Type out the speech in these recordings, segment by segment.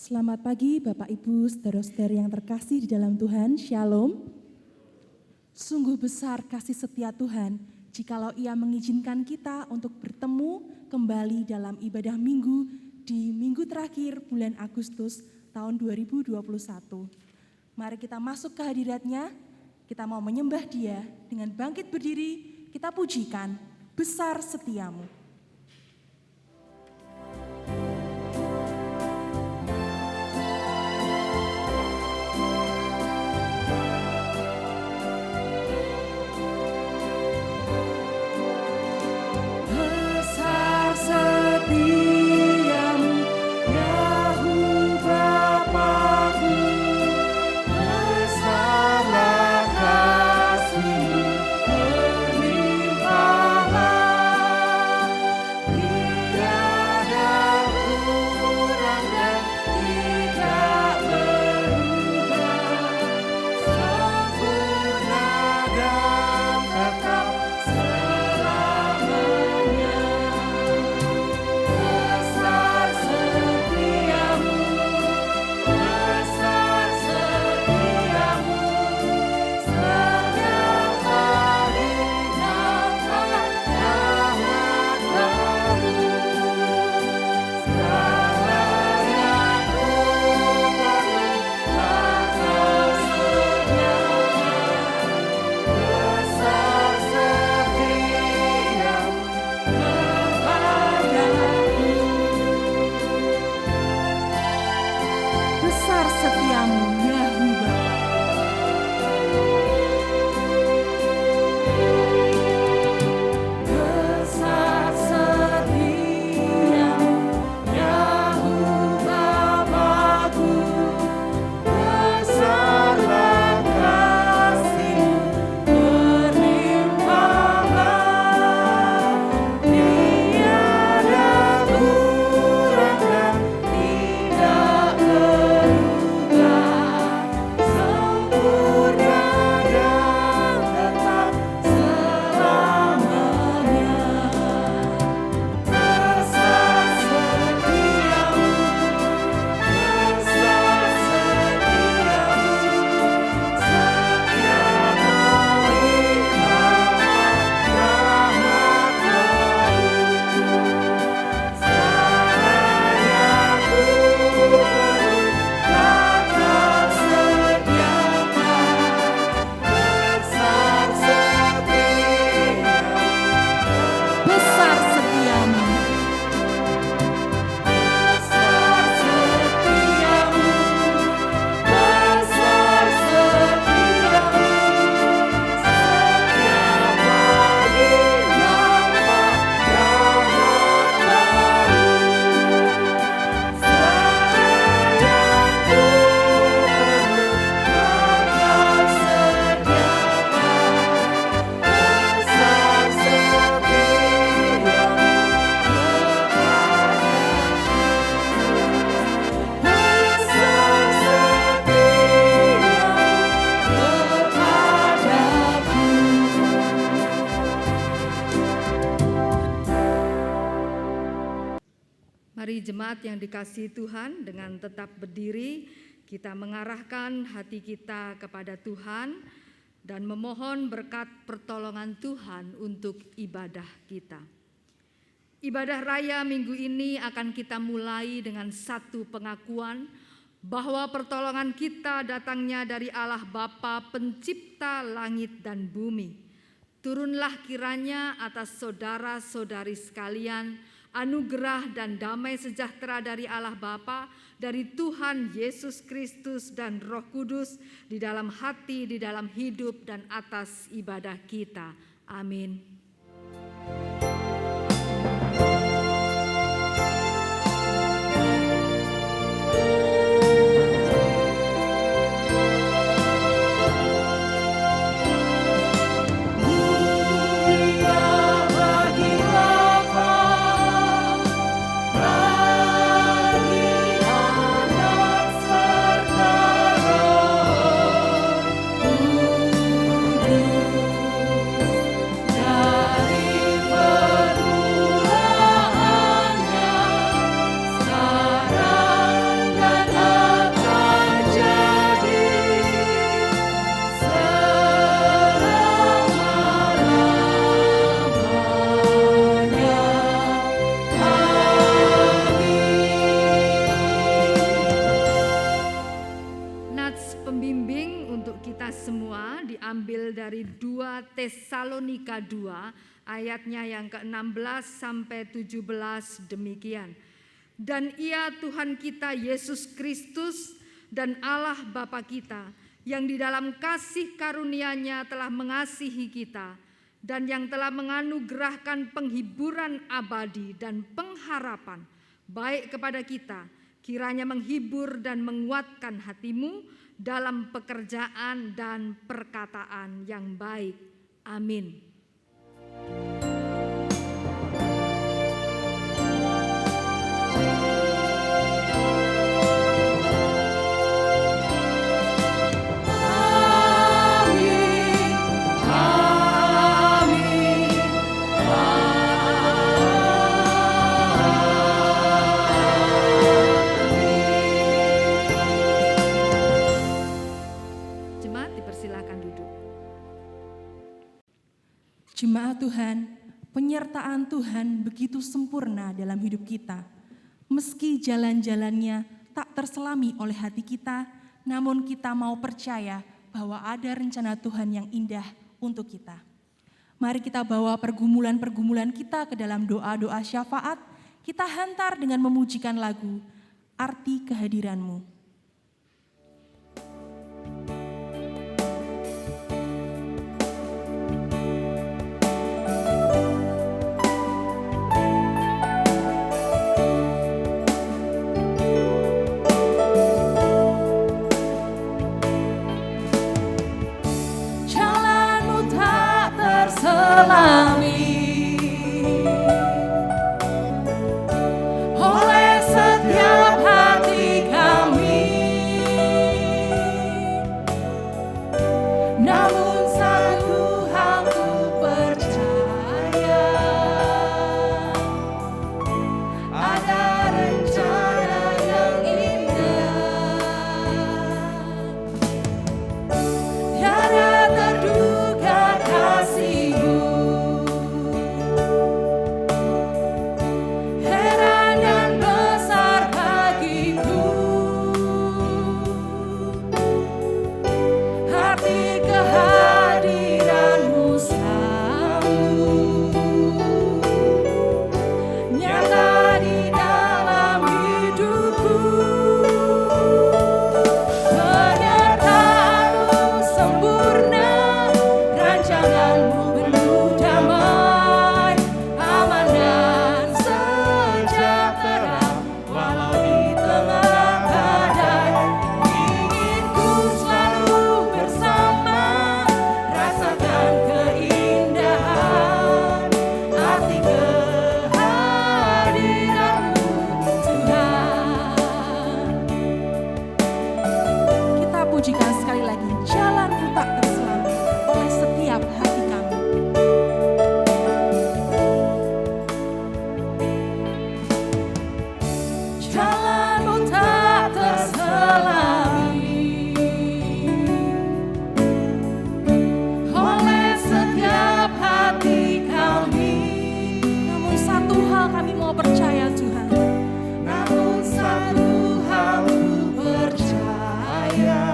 Selamat pagi Bapak Ibu, saudara-saudari yang terkasih di dalam Tuhan, Shalom. Sungguh besar kasih setia Tuhan, jikalau Ia mengizinkan kita untuk bertemu kembali dalam ibadah minggu di minggu terakhir bulan Agustus tahun 2021. Mari kita masuk ke hadirat-Nya, kita mau menyembah Dia, dengan bangkit berdiri, kita pujikan, besar setiamu. Jemaat yang dikasihi Tuhan, dengan tetap berdiri kita mengarahkan hati kita kepada Tuhan dan memohon berkat pertolongan Tuhan untuk ibadah kita. Ibadah raya minggu ini akan kita mulai dengan satu pengakuan bahwa pertolongan kita datangnya dari Allah Bapa Pencipta langit dan bumi. Turunlah kiranya atas saudara-saudari sekalian anugerah dan damai sejahtera dari Allah Bapa, dari Tuhan Yesus Kristus dan Roh Kudus di dalam hati, di dalam hidup dan atas ibadah kita. Amin. Yeah. pembimbing untuk kita semua diambil dari 2 Tesalonika 2 ayatnya yang ke-16 sampai 17 demikian. Dan Ia Tuhan kita Yesus Kristus dan Allah Bapa kita yang di dalam kasih karunia-Nya telah mengasihi kita dan yang telah menganugerahkan penghiburan abadi dan pengharapan baik kepada kita, kiranya menghibur dan menguatkan hatimu dalam pekerjaan dan perkataan yang baik. Amin. Jemaat Tuhan, penyertaan Tuhan begitu sempurna dalam hidup kita. Meski jalan-jalannya tak terselami oleh hati kita, namun kita mau percaya bahwa ada rencana Tuhan yang indah untuk kita. Mari kita bawa pergumulan-pergumulan kita ke dalam doa-doa syafaat, kita hantar dengan memujikan lagu, Arti Kehadiran-Mu. Oleh setiap hati kami, namun satu hal ku percaya, ada rencana yang indah, tiada terduga kasih-Mu.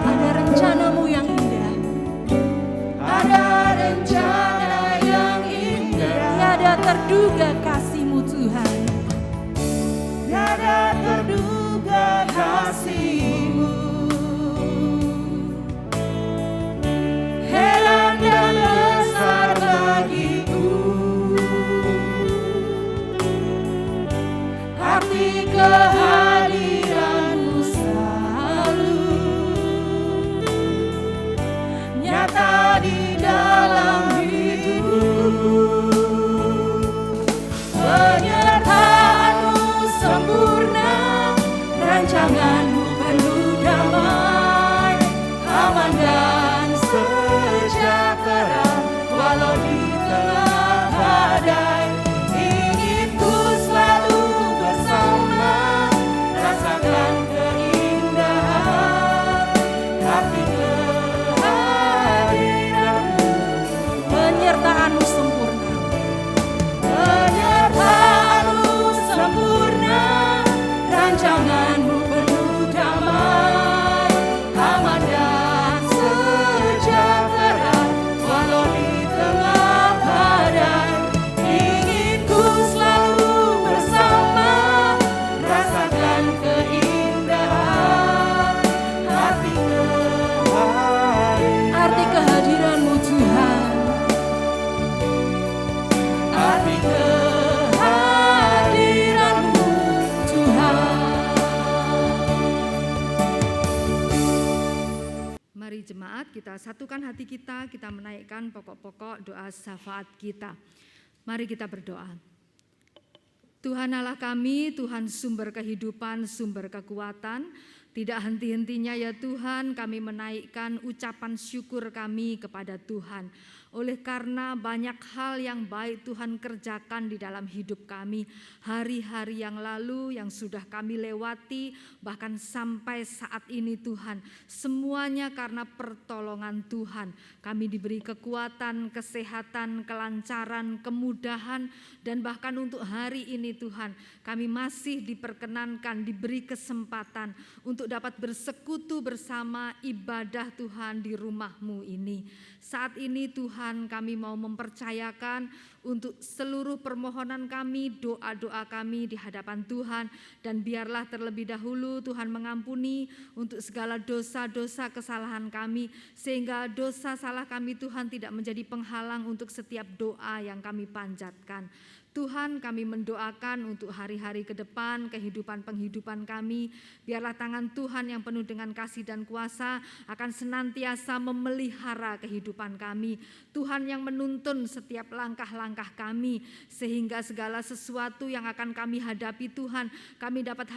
Ada Mari jemaat, kita satukan hati kita menaikkan pokok-pokok doa syafaat kita. Mari kita berdoa. Tuhan Allah kami, Tuhan sumber kehidupan, sumber kekuatan, tidak henti-hentinya ya Tuhan kami menaikkan ucapan syukur kami kepada Tuhan. Oleh karena banyak hal yang baik Tuhan kerjakan di dalam hidup kami. Hari-hari yang lalu yang sudah kami lewati, bahkan sampai saat ini Tuhan. Semuanya karena pertolongan Tuhan. Kami diberi kekuatan, kesehatan, kelancaran, kemudahan, dan bahkan untuk hari ini Tuhan. Kami masih diperkenankan, diberi kesempatan untuk dapat bersekutu bersama ibadah Tuhan di rumah-Mu ini. Saat ini Tuhan kami mau mempercayakan untuk seluruh permohonan kami, doa-doa kami di hadapan Tuhan. Dan biarlah terlebih dahulu Tuhan mengampuni untuk segala dosa-dosa kesalahan kami. Sehingga dosa salah kami Tuhan tidak menjadi penghalang untuk setiap doa yang kami panjatkan. Tuhan kami mendoakan untuk hari-hari ke depan kehidupan penghidupan kami. Biarlah tangan Tuhan yang penuh dengan kasih dan kuasa akan senantiasa memelihara kehidupan kami. Tuhan yang menuntun setiap langkah-langkah kami sehingga segala sesuatu yang akan kami hadapi Tuhan kami dapat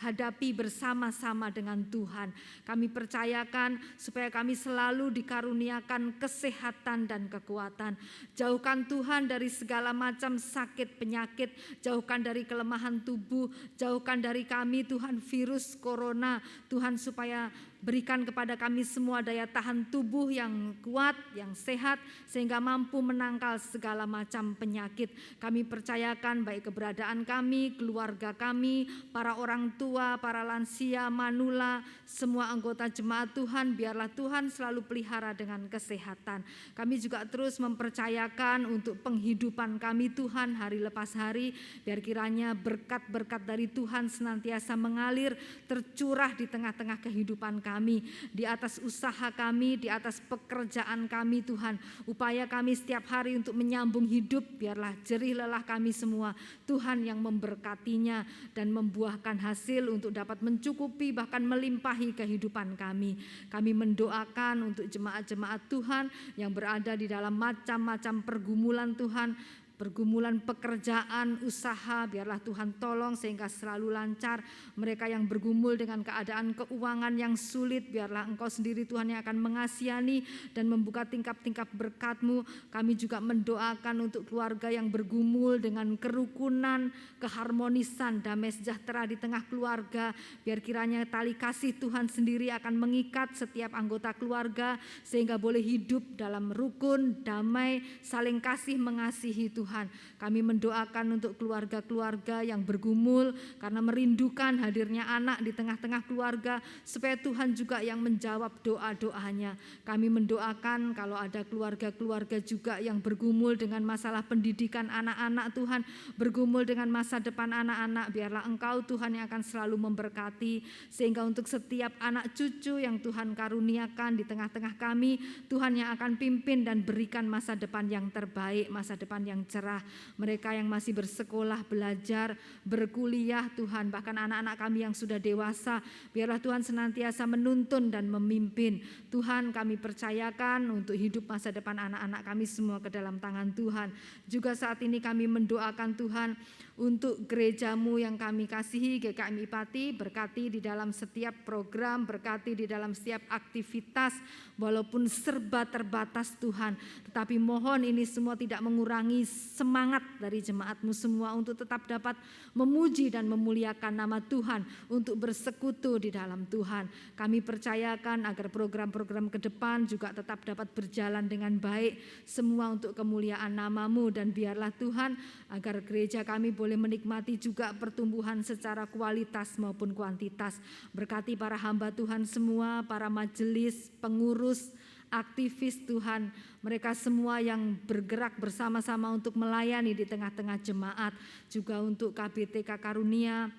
hadapi bersama-sama dengan Tuhan. Kami percayakan supaya kami selalu dikaruniakan kesehatan dan kekuatan. Jauhkan Tuhan dari segala macam sakit penyakit, jauhkan dari kelemahan tubuh, jauhkan dari kami Tuhan virus corona, Tuhan supaya berikan kepada kami semua daya tahan tubuh yang kuat, yang sehat, sehingga mampu menangkal segala macam penyakit. Kami percayakan baik keberadaan kami, keluarga kami, para orang tua, para lansia, manula, semua anggota jemaat Tuhan, biarlah Tuhan selalu pelihara dengan kesehatan. Kami juga terus mempercayakan untuk penghidupan kami Tuhan hari lepas hari, biar kiranya berkat-berkat dari Tuhan senantiasa mengalir, tercurah di tengah-tengah kehidupan kami, di atas usaha kami, di atas pekerjaan kami Tuhan. Upaya kami setiap hari untuk menyambung hidup, biarlah jerih lelah kami semua Tuhan yang memberkatinya dan membuahkan hasil untuk dapat mencukupi bahkan melimpahi kehidupan kami. Kami mendoakan untuk jemaat-jemaat Tuhan yang berada di dalam macam-macam pergumulan Tuhan, pergumulan pekerjaan, usaha, biarlah Tuhan tolong sehingga selalu lancar. Mereka yang bergumul dengan keadaan keuangan yang sulit, biarlah Engkau sendiri Tuhan yang akan mengasihani dan membuka tingkap-tingkap berkat-Mu. Kami juga mendoakan untuk keluarga yang bergumul dengan kerukunan, keharmonisan, damai sejahtera di tengah keluarga. Biar kiranya tali kasih Tuhan sendiri akan mengikat setiap anggota keluarga sehingga boleh hidup dalam rukun, damai, saling kasih mengasihi Tuhan. Kami mendoakan untuk keluarga-keluarga yang bergumul karena merindukan hadirnya anak di tengah-tengah keluarga, supaya Tuhan juga yang menjawab doa-doanya. Kami mendoakan kalau ada keluarga-keluarga juga yang bergumul dengan masalah pendidikan anak-anak Tuhan, bergumul dengan masa depan anak-anak, biarlah Engkau Tuhan yang akan selalu memberkati, sehingga untuk setiap anak cucu yang Tuhan karuniakan di tengah-tengah kami, Tuhan yang akan pimpin dan berikan masa depan yang terbaik, masa depan yang cerah. Mereka yang masih bersekolah, belajar, berkuliah Tuhan, bahkan anak-anak kami yang sudah dewasa, biarlah Tuhan senantiasa menuntun dan memimpin. Tuhan kami percayakan untuk hidup masa depan anak-anak kami semua ke dalam tangan Tuhan. Juga saat ini kami mendoakan Tuhan untuk gereja-Mu yang kami kasihi, GKMI Pati, berkati di dalam setiap program, berkati di dalam setiap aktivitas, walaupun serba terbatas Tuhan, tetapi mohon ini semua tidak mengurangi semangat dari jemaat-Mu semua untuk tetap dapat memuji dan memuliakan nama Tuhan, untuk bersekutu di dalam Tuhan. Kami percayakan agar program-program ke depan juga tetap dapat berjalan dengan baik, semua untuk kemuliaan nama-Mu, dan biarlah Tuhan agar gereja kami boleh menikmati juga pertumbuhan secara kualitas maupun kuantitas. Berkati para hamba Tuhan semua, para majelis, pengurus, aktivis Tuhan, mereka semua yang bergerak bersama-sama untuk melayani di tengah-tengah jemaat, juga untuk KBTK Karunia,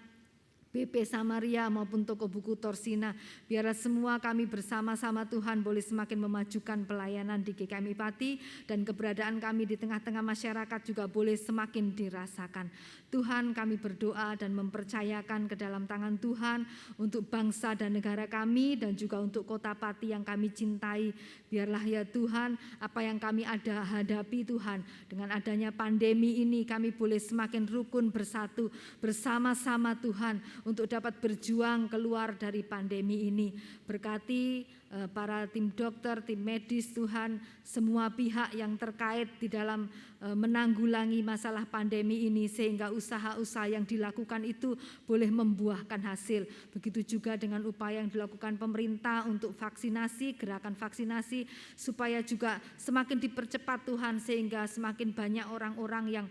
BP Samaria maupun toko buku Torsina. Biarlah semua kami bersama-sama Tuhan boleh semakin memajukan pelayanan di GKMI Pati, dan keberadaan kami di tengah-tengah masyarakat juga boleh semakin dirasakan. Tuhan, kami berdoa dan mempercayakan ke dalam tangan Tuhan untuk bangsa dan negara kami dan juga untuk Kota Pati yang kami cintai. Biarlah ya Tuhan, apa yang kami ada hadapi Tuhan, dengan adanya pandemi ini kami boleh semakin rukun bersatu bersama-sama Tuhan untuk dapat berjuang keluar dari pandemi ini. Berkati para tim dokter, tim medis Tuhan, semua pihak yang terkait di dalam menanggulangi masalah pandemi ini, sehingga usaha-usaha yang dilakukan itu boleh membuahkan hasil. Begitu juga dengan upaya yang dilakukan pemerintah untuk vaksinasi, gerakan vaksinasi, supaya juga semakin dipercepat Tuhan, sehingga semakin banyak orang-orang yang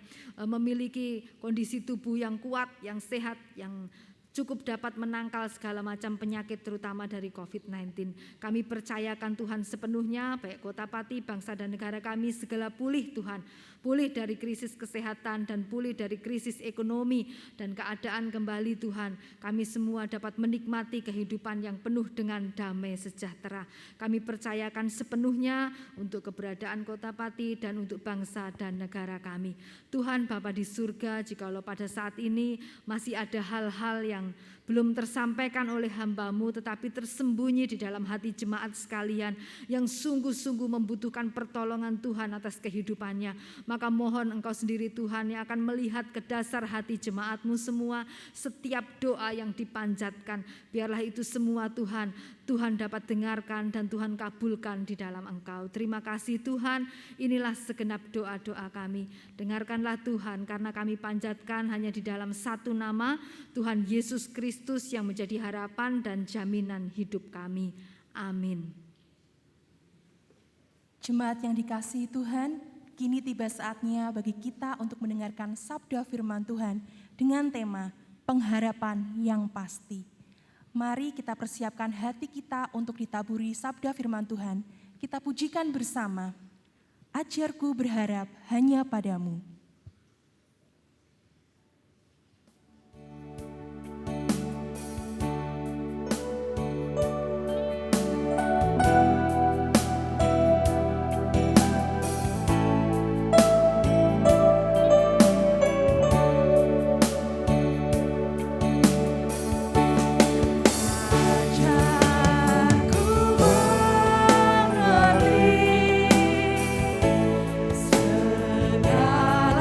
memiliki kondisi tubuh yang kuat, yang sehat, yang cukup dapat menangkal segala macam penyakit terutama dari COVID-19. Kami percayakan Tuhan sepenuhnya, baik Kota Pati, bangsa dan negara kami segala pulih Tuhan. Pulih dari krisis kesehatan dan pulih dari krisis ekonomi dan keadaan kembali Tuhan. Kami semua dapat menikmati kehidupan yang penuh dengan damai sejahtera. Kami percayakan sepenuhnya untuk keberadaan Kota Pati dan untuk bangsa dan negara kami. Tuhan Bapa di surga, jikalau pada saat ini masih ada hal-hal yang belum tersampaikan oleh hamba-Mu tetapi tersembunyi di dalam hati jemaat sekalian yang sungguh-sungguh membutuhkan pertolongan Tuhan atas kehidupannya, maka mohon Engkau sendiri Tuhan yang akan melihat ke dasar hati jemaat-Mu semua. Setiap doa yang dipanjatkan, biarlah itu semua Tuhan dapat dengarkan dan Tuhan kabulkan di dalam Engkau. Terima kasih Tuhan, inilah segenap doa-doa kami. Dengarkanlah Tuhan, karena kami panjatkan hanya di dalam satu nama, Tuhan Yesus Kristus yang menjadi harapan dan jaminan hidup kami. Amin. Jemaat yang dikasihi Tuhan, kini tiba saatnya bagi kita untuk mendengarkan sabda firman Tuhan dengan tema pengharapan yang pasti. Mari kita persiapkan hati kita untuk ditaburi sabda firman Tuhan. Kita pujikan bersama, ajarku berharap hanya padamu. Segala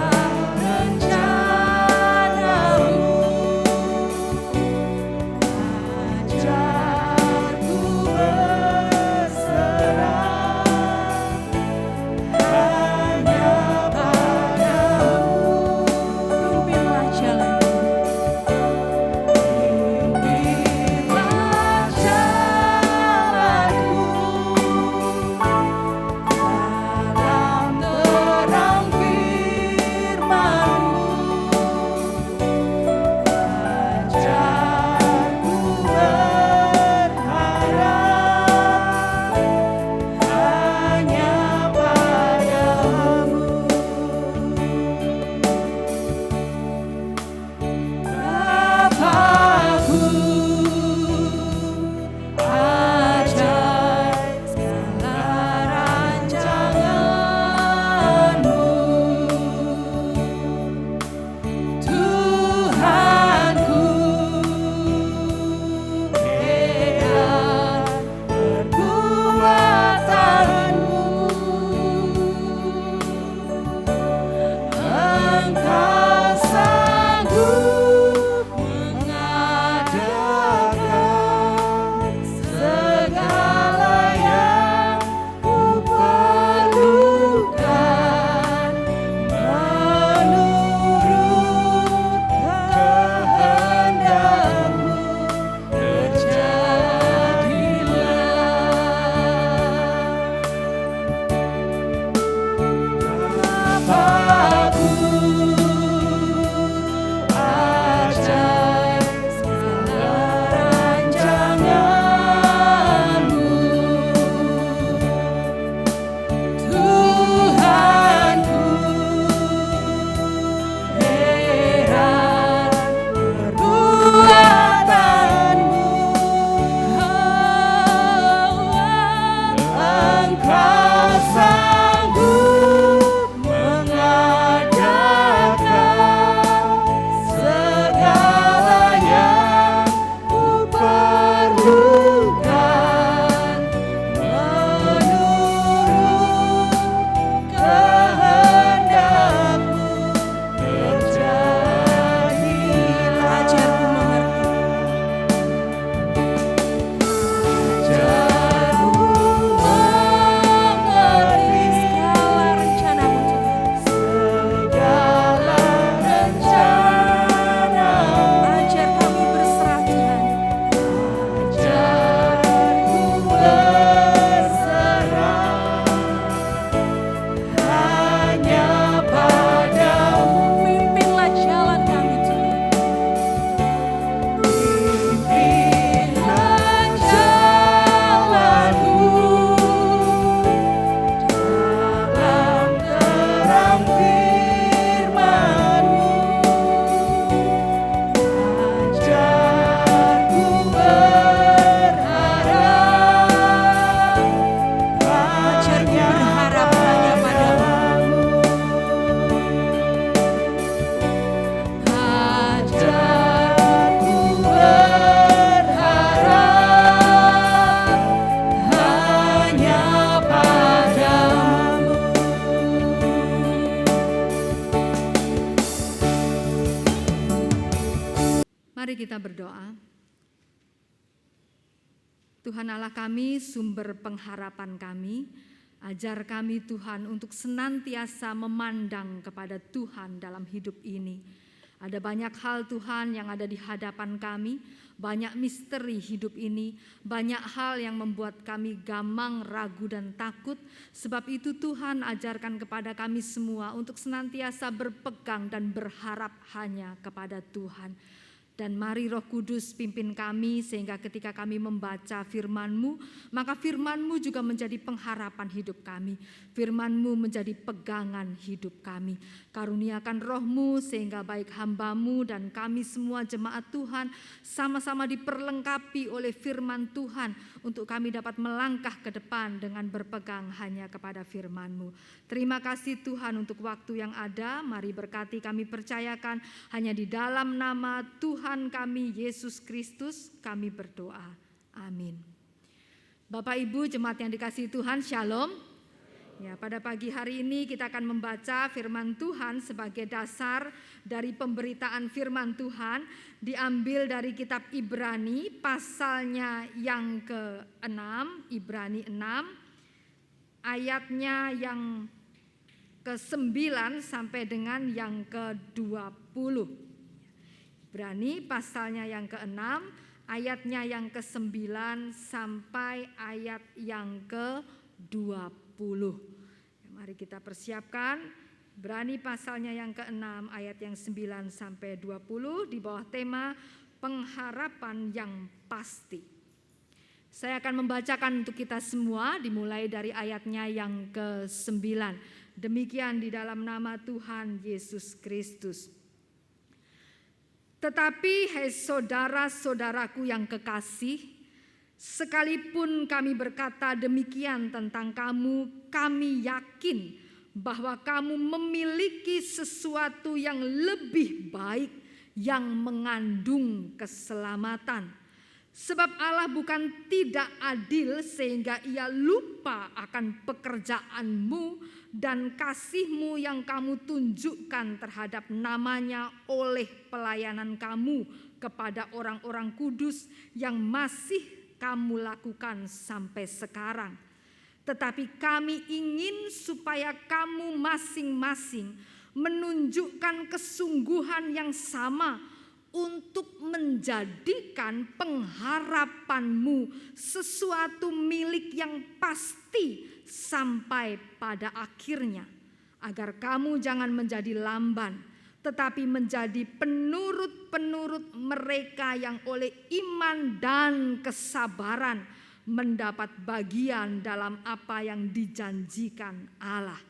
Mari kita berdoa. Tuhan Allah kami, sumber pengharapan kami, ajar kami Tuhan untuk senantiasa memandang kepada Tuhan dalam hidup ini. Ada banyak hal Tuhan yang ada di hadapan kami, banyak misteri hidup ini, banyak hal yang membuat kami gamang, ragu dan takut. Sebab itu Tuhan ajarkan kepada kami semua untuk senantiasa berpegang dan berharap hanya kepada Tuhan. Dan mari Roh Kudus pimpin kami sehingga ketika kami membaca firman-Mu, maka firman-Mu juga menjadi pengharapan hidup kami. Firman-Mu menjadi pegangan hidup kami. Karuniakan Roh-Mu sehingga baik hamba-Mu dan kami semua jemaat Tuhan sama-sama diperlengkapi oleh firman Tuhan untuk kami dapat melangkah ke depan dengan berpegang hanya kepada firman-Mu. Terima kasih Tuhan untuk waktu yang ada. Mari berkati kami percayakan hanya di dalam nama Tuhan kami Yesus Kristus kami berdoa. Amin. Bapak Ibu jemaat yang dikasihi Tuhan, Shalom. Ya, pada pagi hari ini kita akan membaca firman Tuhan sebagai dasar dari pemberitaan firman Tuhan, diambil dari kitab Ibrani pasalnya yang ke-6, Ibrani 6 ayatnya yang ke-9 sampai dengan yang ke-20. Ibrani pasalnya yang ke-6, ayatnya yang ke-9 sampai ayat yang ke-20. Mari kita persiapkan. Ibrani pasalnya yang ke-6, ayat yang 9 sampai 20 di bawah tema pengharapan yang pasti. Saya akan membacakan untuk kita semua dimulai dari ayatnya yang ke-9. Demikian di dalam nama Tuhan Yesus Kristus. Tetapi hai saudara-saudaraku yang kekasih, sekalipun kami berkata demikian tentang kamu, kami yakin bahwa kamu memiliki sesuatu yang lebih baik yang mengandung keselamatan. Sebab Allah bukan tidak adil sehingga ia lupa akan pekerjaanmu dan kasihmu yang kamu tunjukkan terhadap namanya oleh pelayanan kamu kepada orang-orang kudus yang masih kamu lakukan sampai sekarang. Tetapi kami ingin supaya kamu masing-masing menunjukkan kesungguhan yang sama untuk menjadikan pengharapanmu sesuatu milik yang pasti sampai pada akhirnya, agar kamu jangan menjadi lamban, tetapi menjadi penurut-penurut mereka yang oleh iman dan kesabaran mendapat bagian dalam apa yang dijanjikan Allah.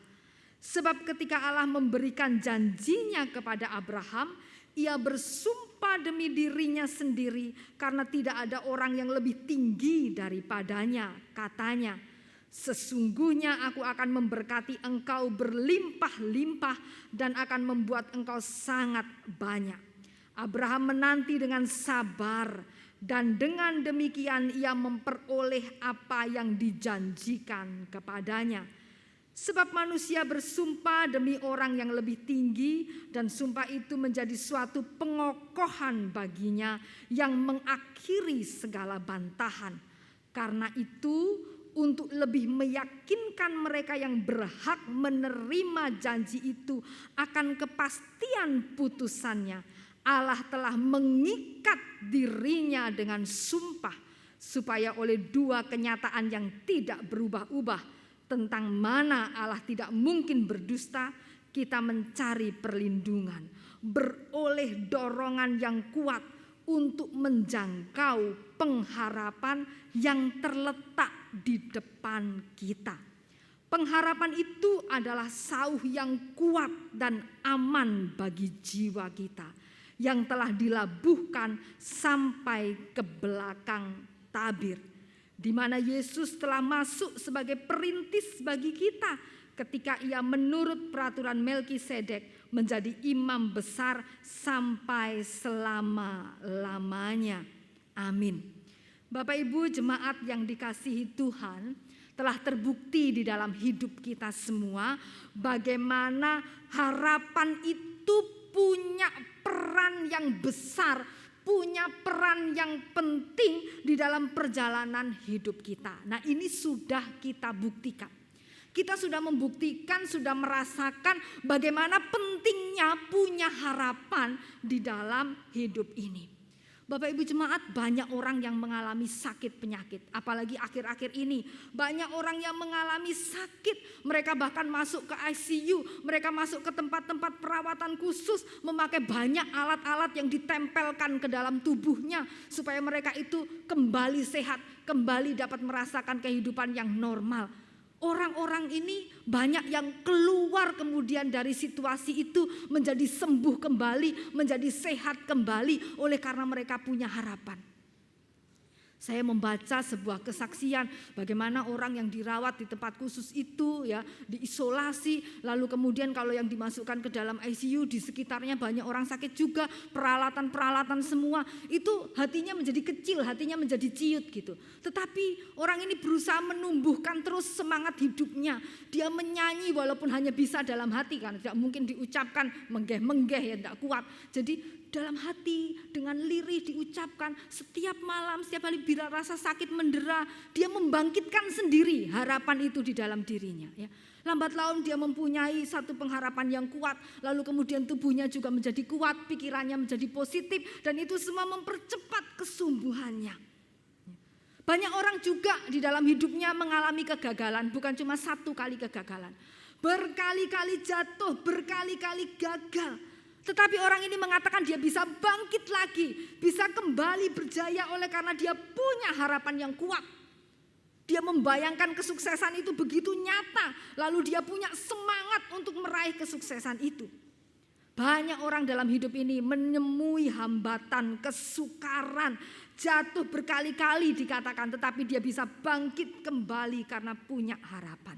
Sebab ketika Allah memberikan janjinya kepada Abraham, ia bersumpah demi dirinya sendiri karena tidak ada orang yang lebih tinggi daripadanya. Katanya, sesungguhnya aku akan memberkati engkau berlimpah-limpah dan akan membuat engkau sangat banyak. Abraham menanti dengan sabar dan dengan demikian ia memperoleh apa yang dijanjikan kepadanya. Sebab manusia bersumpah demi orang yang lebih tinggi dan sumpah itu menjadi suatu pengokohan baginya yang mengakhiri segala bantahan. Karena itu untuk lebih meyakinkan mereka yang berhak menerima janji itu akan kepastian putusannya, Allah telah mengikat dirinya dengan sumpah supaya oleh dua kenyataan yang tidak berubah-ubah tentang mana Allah tidak mungkin berdusta, kita mencari perlindungan, beroleh dorongan yang kuat untuk menjangkau pengharapan yang terletak di depan kita. Pengharapan itu adalah sauh yang kuat dan aman bagi jiwa kita, yang telah dilabuhkan sampai ke belakang tabir, di mana Yesus telah masuk sebagai perintis bagi kita ketika ia menurut peraturan Melkisedek menjadi imam besar sampai selama-lamanya. Amin. Bapak Ibu jemaat yang dikasihi Tuhan, telah terbukti di dalam hidup kita semua bagaimana harapan itu punya peran yang besar, punya peran yang penting di dalam perjalanan hidup kita. Nah, ini sudah kita buktikan. Kita sudah membuktikan, sudah merasakan bagaimana pentingnya punya harapan di dalam hidup ini. Bapak Ibu jemaat, banyak orang yang mengalami sakit penyakit. Apalagi akhir-akhir ini banyak orang yang mengalami sakit. Mereka bahkan masuk ke ICU, mereka masuk ke tempat-tempat perawatan khusus, memakai banyak alat-alat yang ditempelkan ke dalam tubuhnya supaya mereka itu kembali sehat, kembali dapat merasakan kehidupan yang normal. Orang-orang ini banyak yang keluar kemudian dari situasi itu menjadi sembuh kembali, menjadi sehat kembali oleh karena mereka punya harapan. Saya membaca sebuah kesaksian bagaimana orang yang dirawat di tempat khusus itu ya diisolasi, lalu kemudian kalau yang dimasukkan ke dalam ICU di sekitarnya banyak orang sakit juga, peralatan-peralatan semua, itu hatinya menjadi kecil, hatinya menjadi ciut gitu. Tetapi orang ini berusaha menumbuhkan terus semangat hidupnya. Dia menyanyi walaupun hanya bisa dalam hati, kan tidak mungkin diucapkan, menggeh-menggeh ya tidak kuat. Jadi dalam hati dengan lirih diucapkan setiap malam, setiap kali bila rasa sakit mendera, dia membangkitkan sendiri harapan itu di dalam dirinya. Ya. Lambat laun dia mempunyai satu pengharapan yang kuat, lalu kemudian tubuhnya juga menjadi kuat, pikirannya menjadi positif, dan itu semua mempercepat kesumbuhannya. Banyak orang juga di dalam hidupnya mengalami kegagalan, bukan cuma satu kali kegagalan. Berkali-kali jatuh, berkali-kali gagal. Tetapi orang ini mengatakan dia bisa bangkit lagi, bisa kembali berjaya oleh karena dia punya harapan yang kuat. Dia membayangkan kesuksesan itu begitu nyata, lalu dia punya semangat untuk meraih kesuksesan itu. Banyak orang dalam hidup ini menemui hambatan, kesukaran, jatuh berkali-kali dikatakan, tetapi dia bisa bangkit kembali karena punya harapan.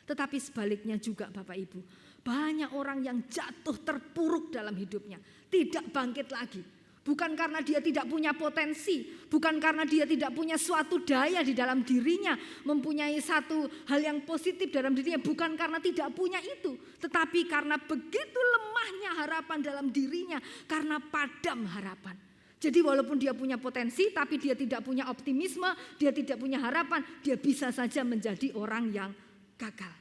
Tetapi sebaliknya juga Bapak Ibu, banyak orang yang jatuh terpuruk dalam hidupnya, tidak bangkit lagi. Bukan karena dia tidak punya potensi, bukan karena dia tidak punya suatu daya di dalam dirinya, mempunyai satu hal yang positif dalam dirinya, bukan karena tidak punya itu, tetapi karena begitu lemahnya harapan dalam dirinya, karena padam harapan. Jadi walaupun dia punya potensi, tapi dia tidak punya optimisme, dia tidak punya harapan, dia bisa saja menjadi orang yang gagal.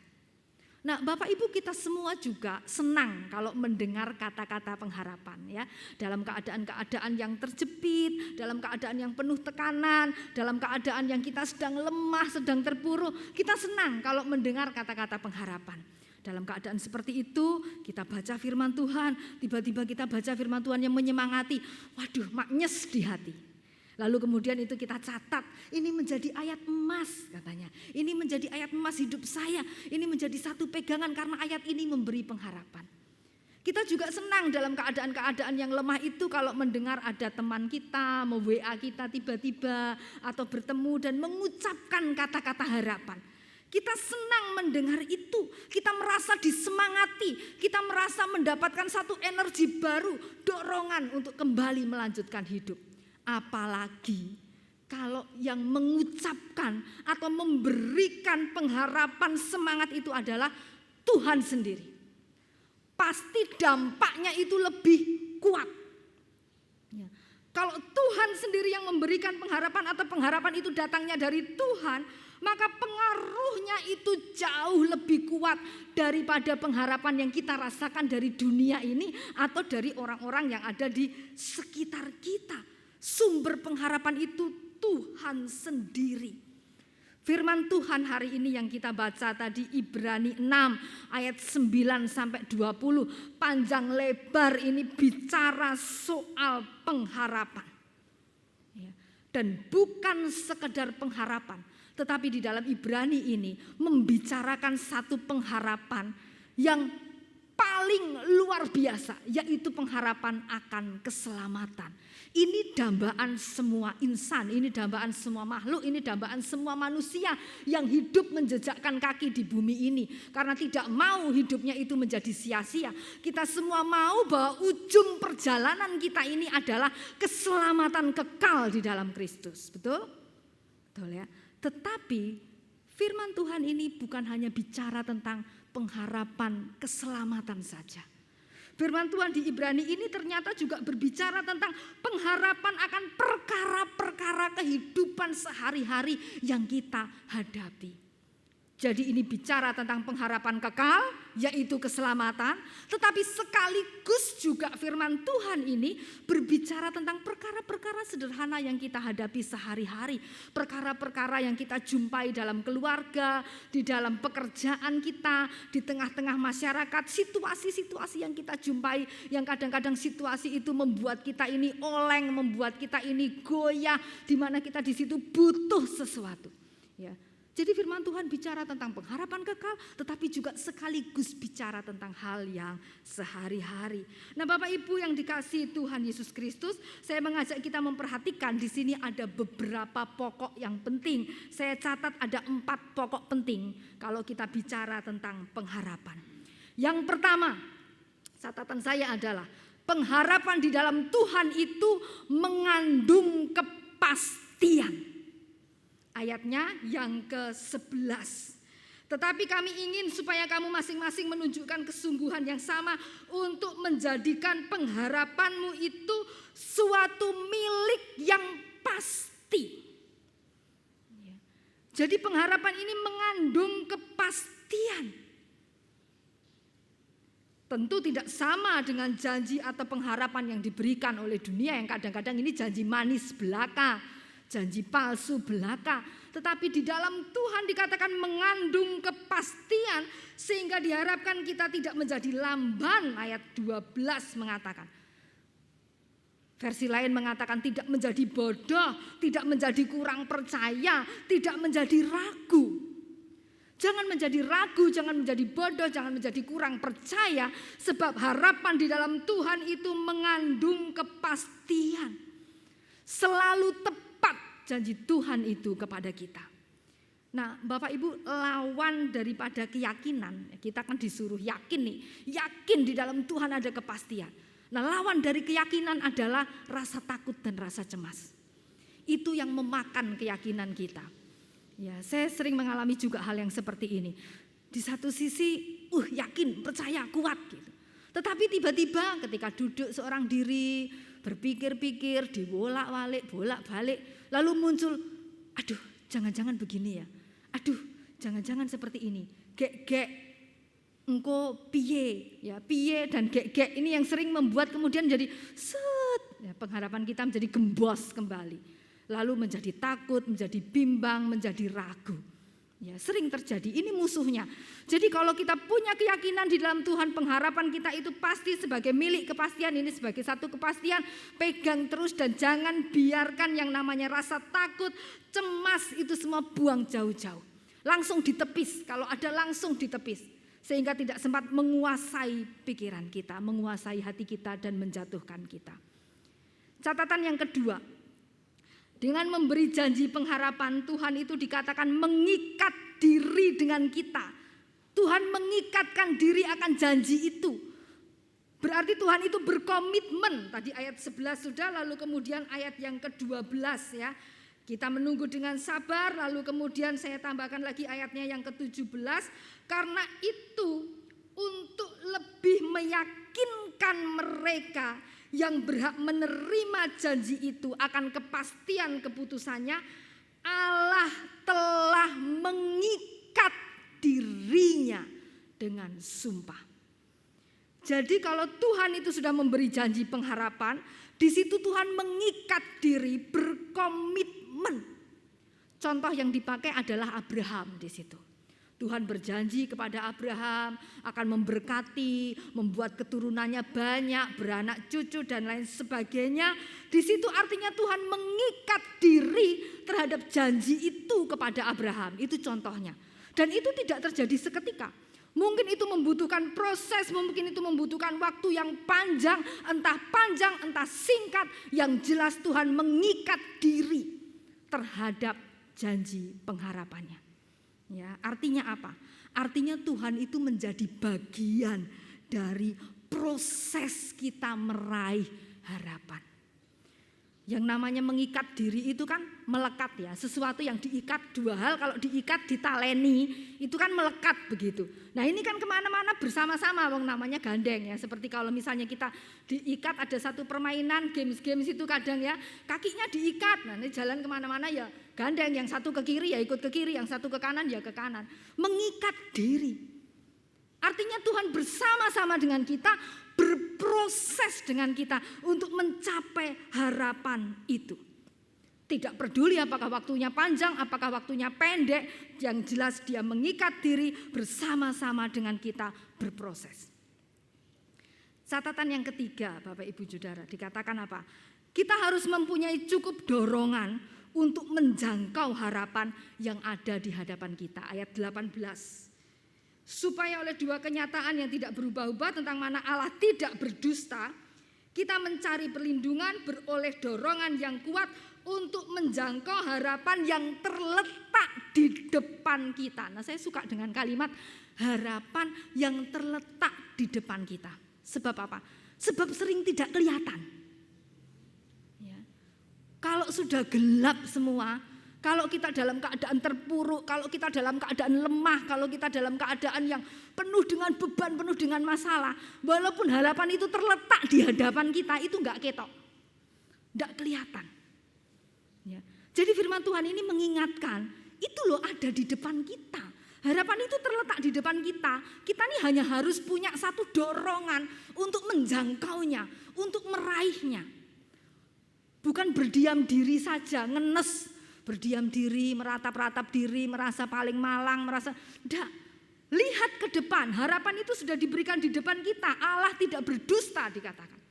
Nah, Bapak Ibu kita semua juga senang kalau mendengar kata-kata pengharapan ya. Dalam keadaan-keadaan yang terjepit, dalam keadaan yang penuh tekanan, dalam keadaan yang kita sedang lemah, sedang terpuruk, kita senang kalau mendengar kata-kata pengharapan. Dalam keadaan seperti itu, kita baca firman Tuhan, tiba-tiba kita baca firman Tuhan yang menyemangati, waduh maknyes di hati. Lalu kemudian itu kita catat, ini menjadi ayat emas katanya. Ini menjadi ayat emas hidup saya, ini menjadi satu pegangan karena ayat ini memberi pengharapan. Kita juga senang dalam keadaan-keadaan yang lemah itu kalau mendengar ada teman kita, WA kita tiba-tiba atau bertemu dan mengucapkan kata-kata harapan. Kita senang mendengar itu, kita merasa disemangati, kita merasa mendapatkan satu energi baru, dorongan untuk kembali melanjutkan hidup. Apalagi kalau yang mengucapkan atau memberikan pengharapan semangat itu adalah Tuhan sendiri. Pasti dampaknya itu lebih kuat. Ya. Kalau Tuhan sendiri yang memberikan pengharapan atau pengharapan itu datangnya dari Tuhan, maka pengaruhnya itu jauh lebih kuat daripada pengharapan yang kita rasakan dari dunia ini atau dari orang-orang yang ada di sekitar kita. Sumber pengharapan itu Tuhan sendiri. Firman Tuhan hari ini yang kita baca tadi Ibrani 6 ayat 9 sampai 20. Panjang lebar ini bicara soal pengharapan. Dan bukan sekedar pengharapan, tetapi di dalam Ibrani ini membicarakan satu pengharapan yang paling luar biasa, yaitu pengharapan akan keselamatan. Ini dambaan semua insan, ini dambaan semua makhluk, ini dambaan semua manusia yang hidup menjejakkan kaki di bumi ini. Karena tidak mau hidupnya itu menjadi sia-sia. Kita semua mau bahwa ujung perjalanan kita ini adalah keselamatan kekal di dalam Kristus. Betul? Betul ya. Tetapi firman Tuhan ini bukan hanya bicara tentang pengharapan keselamatan saja. Firman Tuhan di Ibrani ini ternyata juga berbicara tentang pengharapan akan perkara-perkara kehidupan sehari-hari yang kita hadapi. Jadi ini bicara tentang pengharapan kekal, yaitu keselamatan. Tetapi sekaligus juga firman Tuhan ini berbicara tentang perkara-perkara sederhana yang kita hadapi sehari-hari. Perkara-perkara yang kita jumpai dalam keluarga, di dalam pekerjaan kita, di tengah-tengah masyarakat. Situasi-situasi yang kita jumpai, yang kadang-kadang situasi itu membuat kita ini oleng, membuat kita ini goyah, di mana kita di situ butuh sesuatu. Ya. Jadi firman Tuhan bicara tentang pengharapan kekal, tetapi juga sekaligus bicara tentang hal yang sehari-hari. Nah, Bapak Ibu yang dikasihi Tuhan Yesus Kristus, saya mengajak kita memperhatikan di sini ada beberapa pokok yang penting. Saya catat ada 4 pokok penting kalau kita bicara tentang pengharapan. Yang pertama, catatan saya adalah pengharapan di dalam Tuhan itu mengandung kepastian. Ayatnya yang ke-11. Tetapi kami ingin supaya kamu masing-masing menunjukkan kesungguhan yang sama untuk menjadikan pengharapanmu itu suatu milik yang pasti. Jadi pengharapan ini mengandung kepastian. Tentu tidak sama dengan janji atau pengharapan yang diberikan oleh dunia yang kadang-kadang ini janji manis belaka, janji palsu belaka. Tetapi di dalam Tuhan dikatakan mengandung kepastian sehingga diharapkan kita tidak menjadi lamban. Ayat 12 mengatakan. Versi lain mengatakan tidak menjadi bodoh, tidak menjadi kurang percaya, tidak menjadi ragu. Jangan menjadi ragu, jangan menjadi bodoh, jangan menjadi kurang percaya. Sebab harapan di dalam Tuhan itu mengandung kepastian. Selalu tepat janji Tuhan itu kepada kita. Nah, Bapak Ibu, lawan daripada keyakinan, kita kan disuruh yakin nih, yakin di dalam Tuhan ada kepastian. Nah, lawan dari keyakinan adalah rasa takut dan rasa cemas. Itu yang memakan keyakinan kita. Ya, saya sering mengalami juga hal yang seperti ini. Di satu sisi, yakin, percaya, kuat gitu. Tetapi tiba-tiba ketika duduk seorang diri, berpikir-pikir, bolak-balik, lalu muncul, aduh, jangan-jangan begini ya. Aduh, jangan-jangan seperti ini. Gek, engko piye, ya piye dan gek ini yang sering membuat kemudian jadi pengharapan kita menjadi gembos kembali. Lalu menjadi takut, menjadi bimbang, menjadi ragu. Ya, sering terjadi, ini musuhnya. Jadi kalau kita punya keyakinan di dalam Tuhan, pengharapan kita itu pasti sebagai milik kepastian, ini sebagai satu kepastian, pegang terus dan jangan biarkan yang namanya rasa takut, cemas itu semua buang jauh-jauh. Langsung ditepis, kalau ada langsung ditepis. Sehingga tidak sempat menguasai pikiran kita, menguasai hati kita dan menjatuhkan kita. Catatan yang kedua, dengan memberi janji pengharapan, Tuhan itu dikatakan mengikat diri dengan kita. Tuhan mengikatkan diri akan janji itu. Berarti Tuhan itu berkomitmen. Tadi ayat 11 sudah, lalu kemudian ayat yang ke-12 ya. Kita menunggu dengan sabar, lalu kemudian saya tambahkan lagi ayatnya yang ke-17. Karena itu untuk lebih meyakinkan mereka yang berhak menerima janji itu akan kepastian keputusannya, Allah telah mengikat dirinya dengan sumpah. Jadi kalau Tuhan itu sudah memberi janji pengharapan, di situ Tuhan mengikat diri, berkomitmen. Contoh yang dipakai adalah Abraham di situ. Tuhan berjanji kepada Abraham akan memberkati, membuat keturunannya banyak, beranak cucu dan lain sebagainya. Di situ artinya Tuhan mengikat diri terhadap janji itu kepada Abraham. Itu contohnya. Dan itu tidak terjadi seketika. Mungkin itu membutuhkan proses, mungkin itu membutuhkan waktu yang panjang, entah singkat. Yang jelas Tuhan mengikat diri terhadap janji pengharapannya. Ya, artinya apa? Artinya Tuhan itu menjadi bagian dari proses kita meraih harapan. Yang namanya mengikat diri itu kan melekat ya. Sesuatu yang diikat, dua hal kalau diikat ditaleni itu kan melekat begitu. Nah ini kan kemana-mana bersama-sama wong namanya gandeng ya. Seperti kalau misalnya kita diikat ada satu permainan games-games itu kadang ya kakinya diikat. Nah ini jalan kemana-mana ya gandeng, yang satu ke kiri ya ikut ke kiri, yang satu ke kanan ya ke kanan. Mengikat diri. Artinya Tuhan bersama-sama dengan kita, berproses dengan kita untuk mencapai harapan itu. Tidak peduli apakah waktunya panjang, apakah waktunya pendek, yang jelas dia mengikat diri bersama-sama dengan kita berproses. Catatan yang ketiga, Bapak Ibu Saudara, dikatakan apa? Kita harus mempunyai cukup dorongan untuk menjangkau harapan yang ada di hadapan kita. Ayat 18. Supaya oleh dua kenyataan yang tidak berubah-ubah tentang mana Allah tidak berdusta, kita mencari perlindungan beroleh dorongan yang kuat untuk menjangkau harapan yang terletak di depan kita. Nah saya suka dengan kalimat harapan yang terletak di depan kita. Sebab apa? Sebab sering tidak kelihatan. Ya. Kalau sudah gelap semua, kalau kita dalam keadaan terpuruk, kalau kita dalam keadaan lemah, kalau kita dalam keadaan yang penuh dengan beban, penuh dengan masalah, walaupun harapan itu terletak di hadapan kita, itu enggak ketok, enggak kelihatan. Ya. Jadi firman Tuhan ini mengingatkan, itu loh ada di depan kita. Harapan itu terletak di depan kita. Kita ini hanya harus punya satu dorongan untuk menjangkaunya, untuk meraihnya. Bukan berdiam diri saja, ngenes. Berdiam diri, meratap-ratap diri, merasa paling malang, merasa enggak. Lihat ke depan, harapan itu sudah diberikan di depan kita. Allah tidak berdusta dikatakan.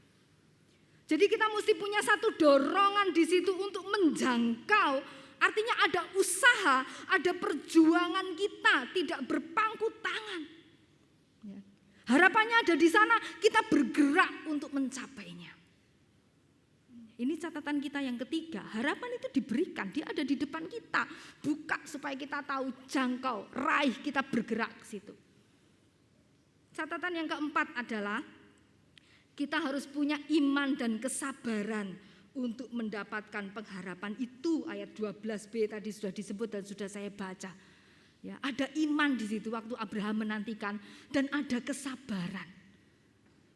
Jadi kita mesti punya satu dorongan di situ untuk menjangkau. Artinya ada usaha, ada perjuangan kita, tidak berpangku tangan. Ya. Harapannya ada di sana, kita bergerak untuk mencapainya. Ini catatan kita yang ketiga, harapan itu diberikan, dia ada di depan kita. Buka supaya kita tahu, jangkau, raih, kita bergerak ke situ. Catatan yang keempat adalah kita harus punya iman dan kesabaran untuk mendapatkan pengharapan itu. Ayat 12b tadi sudah disebut dan sudah saya baca. Ya, ada iman di situ waktu Abraham menantikan dan ada kesabaran.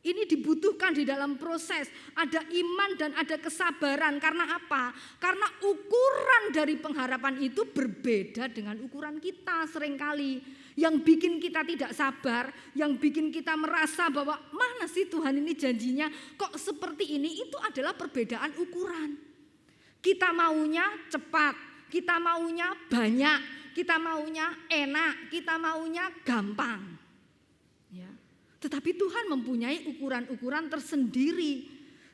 Ini dibutuhkan di dalam proses, ada iman dan ada kesabaran. Karena apa? Karena ukuran dari pengharapan itu berbeda dengan ukuran kita seringkali. Yang bikin kita tidak sabar, yang bikin kita merasa bahwa mana sih Tuhan ini janjinya kok seperti ini, itu adalah perbedaan ukuran. Kita maunya cepat, kita maunya banyak, kita maunya enak, kita maunya gampang. Ya. Tetapi Tuhan mempunyai ukuran-ukuran tersendiri.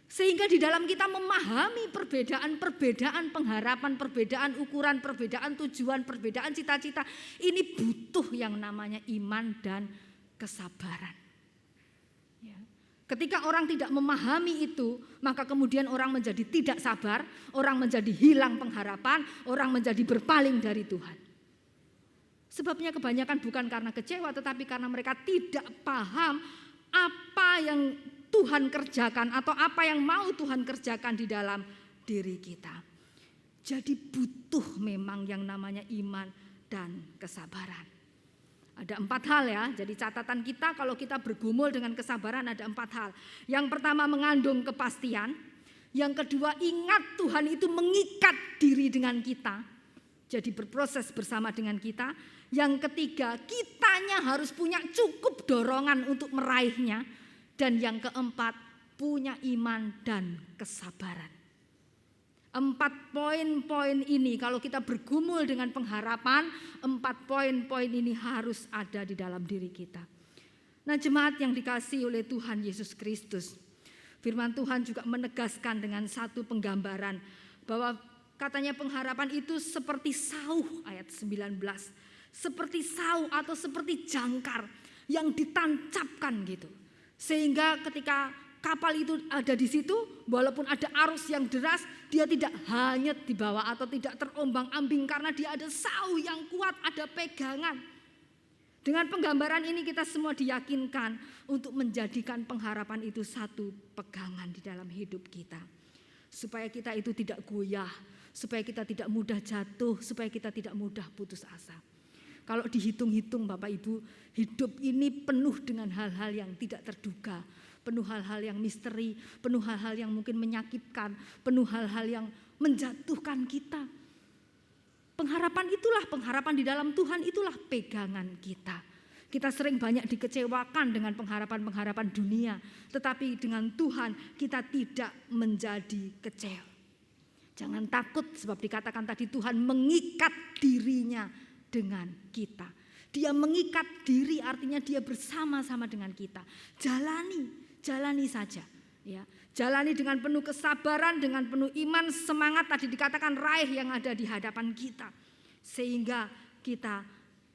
Sehingga di dalam kita memahami perbedaan-perbedaan pengharapan, perbedaan ukuran, perbedaan tujuan, perbedaan cita-cita. Ini butuh yang namanya iman dan kesabaran. Ya. Ketika orang tidak memahami itu, maka kemudian orang menjadi tidak sabar, orang menjadi hilang pengharapan, orang menjadi berpaling dari Tuhan. Sebabnya kebanyakan bukan karena kecewa, tetapi karena mereka tidak paham apa yang Tuhan kerjakan atau apa yang mau Tuhan kerjakan di dalam diri kita. Jadi butuh memang yang namanya iman dan kesabaran. Ada 4 hal ya, jadi catatan kita kalau kita bergumul dengan kesabaran ada 4 hal. Yang pertama mengandung kepastian, yang kedua ingat Tuhan itu mengikat diri dengan kita, jadi berproses bersama dengan kita. Yang ketiga, kitanya harus punya cukup dorongan untuk meraihnya. Dan yang keempat, punya iman dan kesabaran. 4 poin-poin ini kalau kita bergumul dengan pengharapan, 4 poin-poin ini harus ada di dalam diri kita. Nah, jemaat yang dikasihi oleh Tuhan Yesus Kristus, firman Tuhan juga menegaskan dengan satu penggambaran bahwa katanya pengharapan itu seperti sauh, ayat 19. Seperti sauh atau seperti jangkar yang ditancapkan gitu. Sehingga ketika kapal itu ada di situ, walaupun ada arus yang deras, dia tidak hanyut di bawah atau tidak terombang-ambing karena dia ada sauh yang kuat, ada pegangan. Dengan penggambaran ini kita semua diyakinkan untuk menjadikan pengharapan itu satu pegangan di dalam hidup kita. supaya kita itu tidak goyah, supaya kita tidak mudah jatuh, supaya kita tidak mudah putus asa. Kalau dihitung-hitung Bapak Ibu, hidup ini penuh dengan hal-hal yang tidak terduga, penuh hal-hal yang misteri, penuh hal-hal yang mungkin menyakitkan, penuh hal-hal yang menjatuhkan kita. Pengharapan di dalam Tuhan itulah pegangan kita. Kita sering banyak dikecewakan dengan pengharapan-pengharapan dunia, tetapi dengan Tuhan kita tidak menjadi kecewa. Jangan takut, sebab dikatakan tadi Tuhan mengikat dirinya dengan kita. Dia mengikat diri, artinya dia bersama-sama dengan kita. Jalani saja. Ya, jalani dengan penuh kesabaran, dengan penuh iman, semangat, tadi dikatakan raih yang ada di hadapan kita. Sehingga kita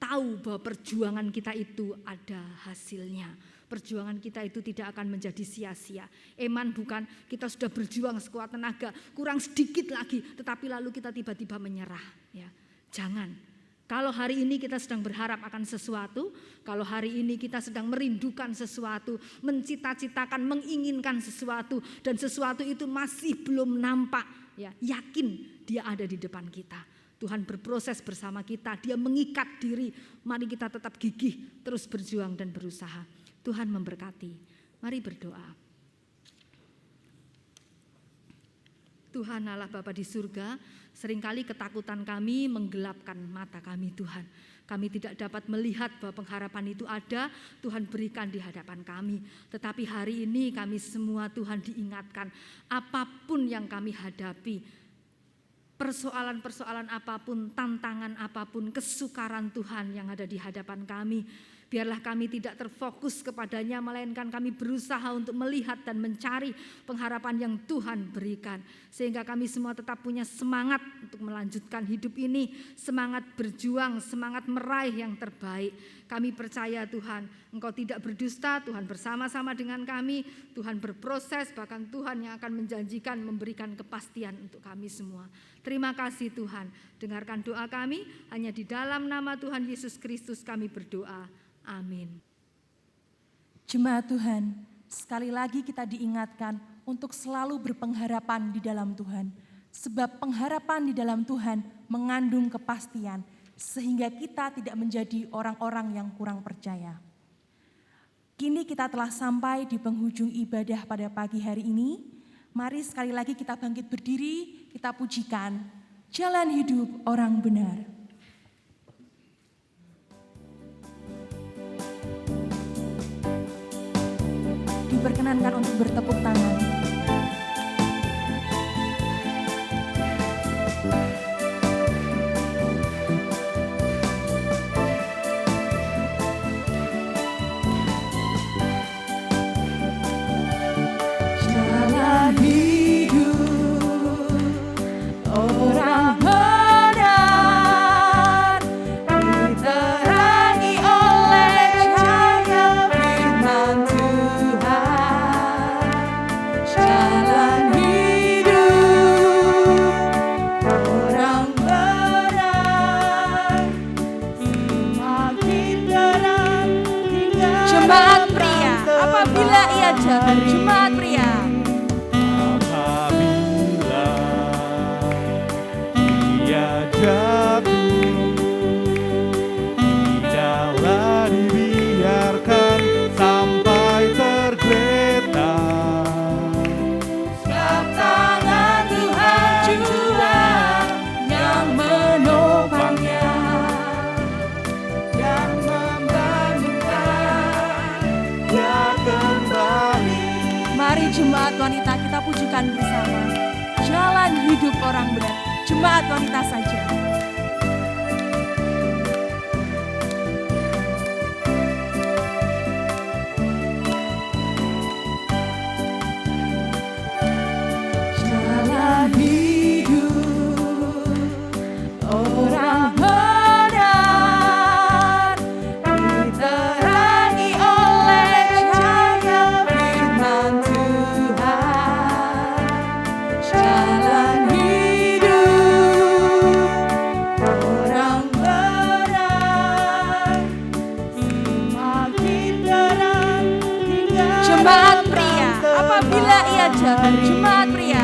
tahu bahwa perjuangan kita itu ada hasilnya. Perjuangan kita itu tidak akan menjadi sia-sia. Eman bukan kita sudah berjuang sekuat tenaga, kurang sedikit lagi, tetapi lalu kita tiba-tiba menyerah. Ya, jangan. Kalau hari ini kita sedang berharap akan sesuatu, kalau hari ini kita sedang merindukan sesuatu, mencita-citakan, menginginkan sesuatu, dan sesuatu itu masih belum nampak, ya, yakin dia ada di depan kita. Tuhan berproses bersama kita, dia mengikat diri. Mari kita tetap gigih, terus berjuang dan berusaha. Tuhan memberkati. Mari berdoa. Tuhan Allah Bapa di surga, seringkali ketakutan kami menggelapkan mata kami Tuhan. Kami tidak dapat melihat bahwa pengharapan itu ada, Tuhan berikan di hadapan kami. Tetapi hari ini kami semua Tuhan diingatkan, apapun yang kami hadapi, persoalan-persoalan apapun, tantangan apapun, kesukaran Tuhan yang ada di hadapan kami, biarlah kami tidak terfokus kepadanya, melainkan kami berusaha untuk melihat dan mencari pengharapan yang Tuhan berikan. Sehingga kami semua tetap punya semangat untuk melanjutkan hidup ini, semangat berjuang, semangat meraih yang terbaik. Kami percaya Tuhan, Engkau tidak berdusta, Tuhan bersama-sama dengan kami, Tuhan berproses, bahkan Tuhan yang akan menjanjikan memberikan kepastian untuk kami semua. Terima kasih Tuhan, dengarkan doa kami, hanya di dalam nama Tuhan Yesus Kristus kami berdoa. Amin. Jemaat Tuhan, sekali lagi kita diingatkan untuk selalu berpengharapan di dalam Tuhan. Sebab pengharapan di dalam Tuhan mengandung kepastian, sehingga kita tidak menjadi orang-orang yang kurang percaya. Kini kita telah sampai di penghujung ibadah pada pagi hari ini. Mari sekali lagi kita bangkit berdiri, kita pujikan Jalan Hidup Orang Benar. Diperkenankan untuk bertepuk tangan. Jalan hidup orang benar diterangi oleh cahaya firman Tuhan. Jalan hidup orang benar semakin terang hingga Jemaat pria, apabila ia jatuh, jemaat pria. Apabila ia jatuh, tidaklah dibiarkan sampai tergeletak. sebab tangan Tuhan jua yang menopangnya, yang membangunkan dia kembali. Mari jemaat wanita kita pujikan bersama. Jalan Hidup Orang Benar. Jemaat wanita saja. Jalan hidup orang benar diterangi oleh cahaya firman Tuhan. Jalan hidup orang benar semakin terang hingga Jemaat pria, apabila ia jatuh, jemaat pria.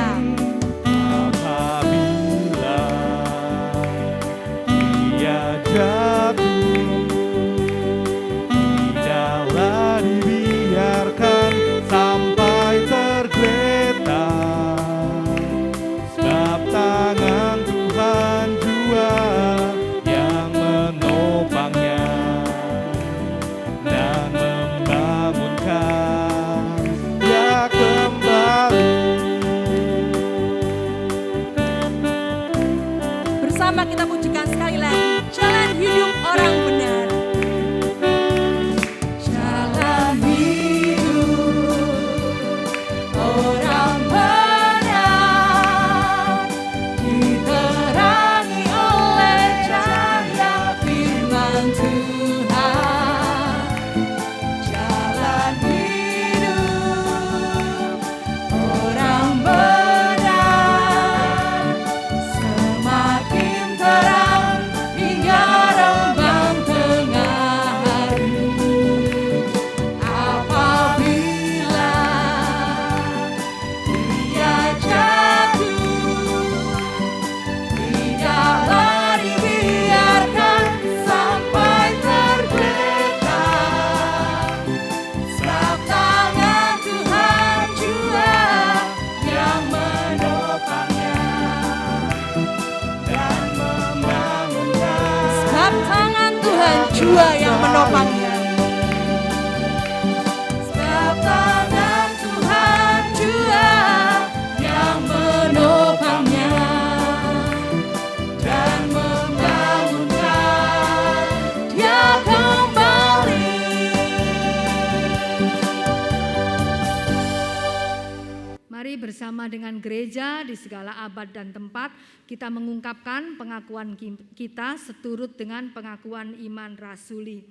firman Tuhan, jalan hidup orang benar semakin terang hingga rembang tengah hari. Apabila dia jatuh, tidaklah dibiarkan sampai tergeletak. Sebab tangan Tuhan jua yang menopangnya dan membangunkan. Sebab tangan Tuhan jua yang menopangnya. Sebab tangan Tuhan jua yang menopangnya dan membangunkan dia kembali. Mari bersama dengan gereja di segala abad dan tempat kita mengungkapkan pengakuan kita seturut dengan pengakuan iman rasuli.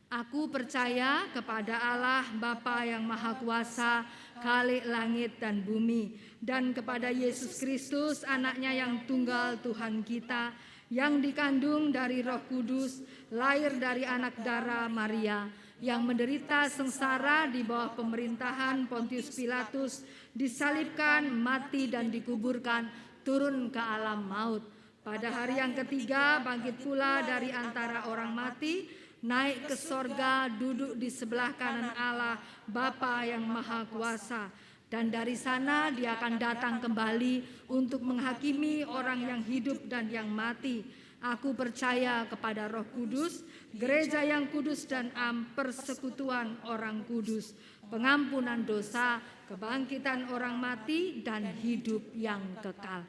Aku percaya kepada Allah Bapa yang Maha Kuasa, Khalik langit dan bumi, dan kepada Yesus Kristus anaknya yang tunggal Tuhan kita, yang dikandung dari Roh Kudus, lahir dari anak darah Maria, yang menderita sengsara di bawah pemerintahan Pontius Pilatus, disalibkan, mati dan dikuburkan, turun ke alam maut. Pada hari yang ketiga bangkit pula dari antara orang mati, naik ke sorga, duduk di sebelah kanan Allah Bapa yang Maha Kuasa. Dan dari sana dia akan datang kembali untuk menghakimi orang yang hidup dan yang mati. Aku percaya kepada Roh Kudus, gereja yang kudus dan persekutuan orang kudus, pengampunan dosa, kebangkitan orang mati, dan hidup yang kekal.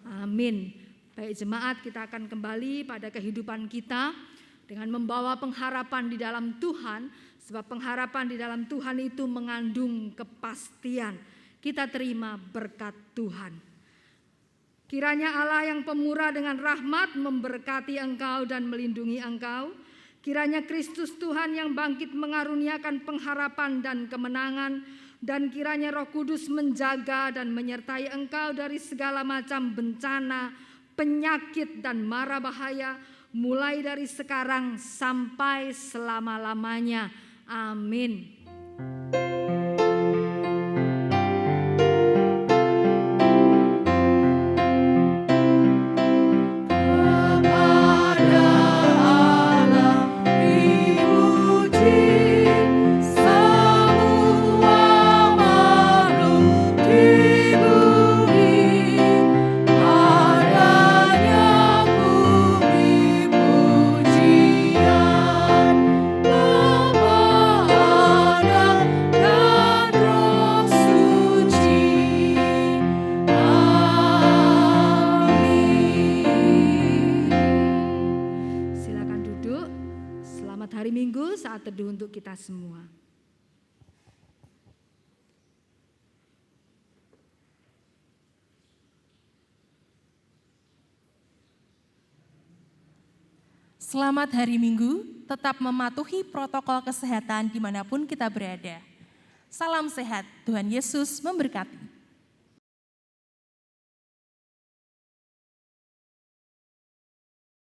Amin. Baik jemaat, kita akan kembali pada kehidupan kita dengan membawa pengharapan di dalam Tuhan, sebab pengharapan di dalam Tuhan itu mengandung kepastian. Kita terima berkat Tuhan. Kiranya Allah yang pemurah dengan rahmat memberkati engkau dan melindungi engkau. Kiranya Kristus Tuhan yang bangkit mengaruniakan pengharapan dan kemenangan, dan kiranya Roh Kudus menjaga dan menyertai engkau dari segala macam bencana, penyakit dan mara bahaya, mulai dari sekarang sampai selama-lamanya. Amin. Saat teduh untuk kita semua. Selamat hari Minggu, tetap mematuhi protokol kesehatan dimanapun kita berada. Salam sehat, Tuhan Yesus memberkati.